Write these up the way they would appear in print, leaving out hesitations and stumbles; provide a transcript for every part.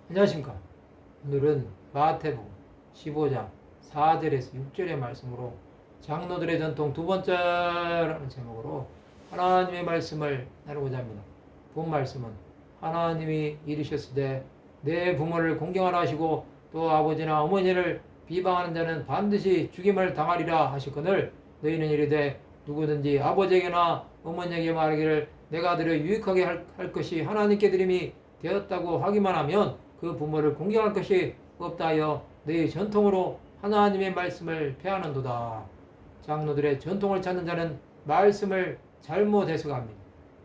안녕하십니까. 오늘은 마태복음 15장 4절에서 6절의 말씀으로 장로들의 전통 두 번째라는 제목으로 하나님의 말씀을 나누고자 합니다. 본 말씀은 하나님이 이르셨으되 내 부모를 공경하라 하시고 또 아버지나 어머니를 비방하는 자는 반드시 죽임을 당하리라 하시거늘 너희는 이르되 누구든지 아버지에게나 어머니에게 말하기를 내가 아들을 유익하게 할 것이 하나님께 드림이 되었다고 하기만 하면 그 부모를 공경할 것이 없다 하여 너희 전통으로 하나님의 말씀을 폐하는도다. 장로들의 전통을 찾는 자는 말씀을 잘못 해석합니다.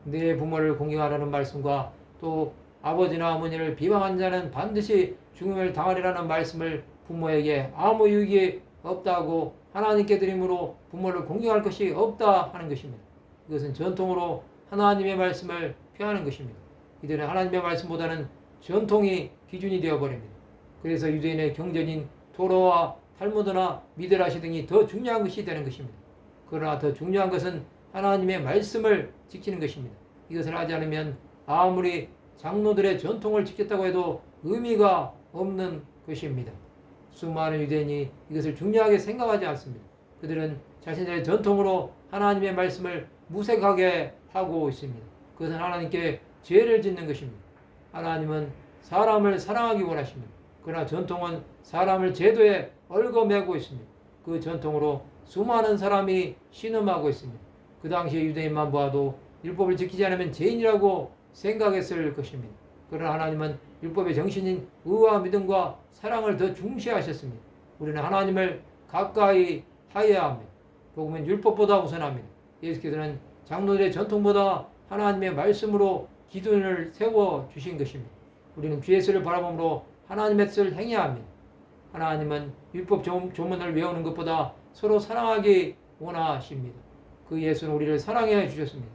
내 부모를 공경하라는 말씀과 또 아버지나 어머니를 비방한 자는 반드시 죽음을 당하리라는 말씀을 부모에게 아무 유익이 없다고 하나님께 드림으로 부모를 공경할 것이 없다 하는 것입니다. 이것은 전통으로 하나님의 말씀을 폐하는 것입니다. 이들은 하나님의 말씀보다는 전통이 기준이 되어버립니다. 그래서 유대인의 경전인 토라와 탈무드나 미드라시 등이 더 중요한 것이 되는 것입니다. 그러나 더 중요한 것은 하나님의 말씀을 지키는 것입니다. 이것을 하지 않으면 아무리 장로들의 전통을 지켰다고 해도 의미가 없는 것입니다. 수많은 유대인이 이것을 중요하게 생각하지 않습니다. 그들은 자신들의 전통으로 하나님의 말씀을 무색하게 하고 있습니다. 그것은 하나님께 죄를 짓는 것입니다. 하나님은 사람을 사랑하기 원하십니다. 그러나 전통은 사람을 제도에 얽어매고 있습니다. 그 전통으로 수많은 사람이 신음하고 있습니다. 그 당시에 유대인만 보아도 율법을 지키지 않으면 죄인이라고 생각했을 것입니다. 그러나 하나님은 율법의 정신인 의와 믿음과 사랑을 더 중시하셨습니다. 우리는 하나님을 가까이 하여야 합니다. 복음은 율법보다 우선합니다. 예수께서는 장로들의 전통보다 하나님의 말씀으로 기준을 세워주신 것입니다. 우리는 주 예수를 바라보므로 하나님의 뜻을 행해야 합니다. 하나님은 율법 조문을 외우는 것보다 서로 사랑하기 원하십니다. 그 예수는 우리를 사랑해 주셨습니다.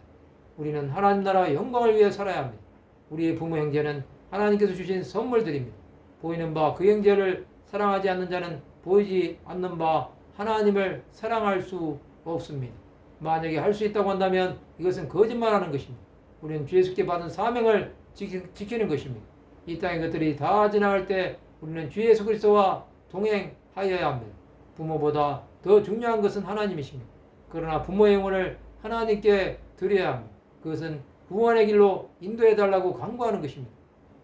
우리는 하나님 나라 영광을 위해 살아야 합니다. 우리의 부모 형제는 하나님께서 주신 선물들입니다. 보이는 바 그 형제를 사랑하지 않는 자는 보이지 않는 바 하나님을 사랑할 수 없습니다. 만약에 할 수 있다고 한다면 이것은 거짓말하는 것입니다. 우리는 주 예수께 받은 사명을 지키는 것입니다. 이 땅의 것들이 다 지나갈 때 우리는 주 예수 그리스도와 동행하여야 합니다. 부모보다 더 중요한 것은 하나님이십니다. 그러나 부모의 영혼을 하나님께 드려야 합니다. 그것은 구원의 길로 인도해달라고 간구하는 것입니다.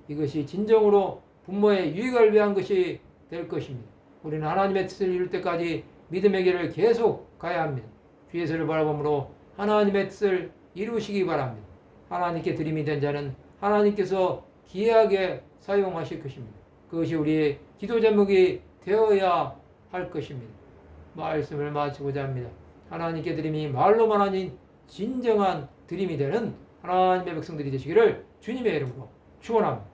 이것이 진정으로 부모의 유익을 위한 것이 될 것입니다. 우리는 하나님의 뜻을 이룰 때까지 믿음의 길을 계속 가야 합니다. 주 예수를 바라보므로 하나님의 뜻을 이루시기 바랍니다. 하나님께 드림이 된 자는 하나님께서 기이하게 사용하실 것입니다. 그것이 우리의 기도 제목이 되어야 할 것입니다. 말씀을 마치고자 합니다. 하나님께 드림이 말로만 아닌 진정한 드림이 되는 하나님의 백성들이 되시기를 주님의 이름으로 축원합니다.